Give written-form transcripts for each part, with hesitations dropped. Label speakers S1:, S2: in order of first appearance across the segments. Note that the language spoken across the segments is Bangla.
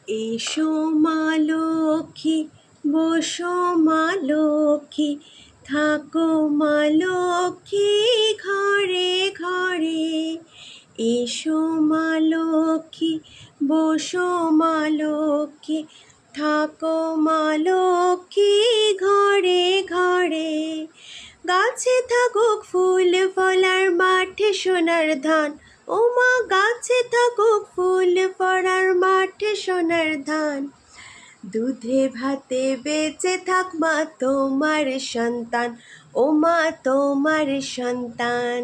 S1: এসো মা লক্ষ্মী, বসো মা লক্ষ্মী, থাকো মা লক্ষ্মী ঘরে ঘরে। এসো মা লক্ষ্মী, বসো মা লক্ষ্মী, থাকো মা লক্ষ্মী ঘরে ঘরে। গাছে থাকুক ফুল ফলার, মাঠে সোনার ধান, ও মা গাছে থাকুক ফুল ফলার, মাঠে সোনার ধান। দুধে ভাতে বেঁচে থাক মা তোমার সন্তান, ও মা তোমার সন্তান।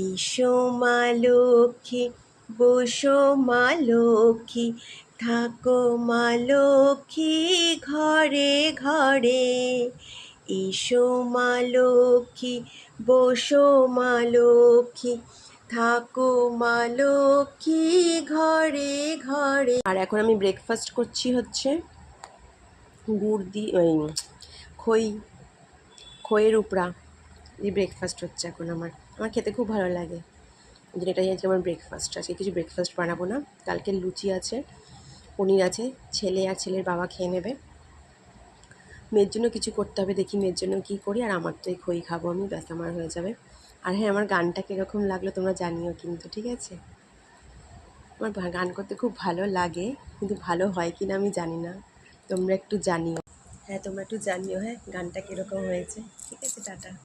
S1: এসো মা লক্ষ্মী, বসো মা লক্ষ্মী, থাকো মা লক্ষ্মী ঘরে ঘরে। এসো মা লক্ষ্মী, বসো মা লক্ষ্মী, থাকো মা লক্ষ্মী ঘরে ঘরে। আর এখন আমি ব্রেকফাস্ট করছি হচ্ছে গুড় দিয়ে খইয়ের উপরা এই ব্রেকফাস্ট হচ্ছে এখন আমার খেতে খুব ভালো লাগে। এটাই আজকে আমার ব্রেকফাস্ট। আজকে কিছু ব্রেকফাস্ট বানাবো না, কালকে লুচি আছে, পনির আছে, ছেলে আর ছেলের বাবা খেয়ে নেবে। মেয়ের জন্য কিছু করতে হবে, দেখি মেয়ের জন্য কী করি। আর আমার তো এই খই খাবো আমি, ব্যাস আমার হয়ে যাবে। আর হ্যাঁ, আমার গানটা কীরকম লাগলো তোমরা জানিও কিন্তু, ঠিক আছে? আমার গান করতে খুব ভালো লাগে, কিন্তু ভালো হয় কি না আমি জানি না, তোমরা একটু জানিও। হ্যাঁ, তোমরা একটু জানিও, হ্যাঁ, গানটা কীরকম হয়েছে। ঠিক আছে, টাটা।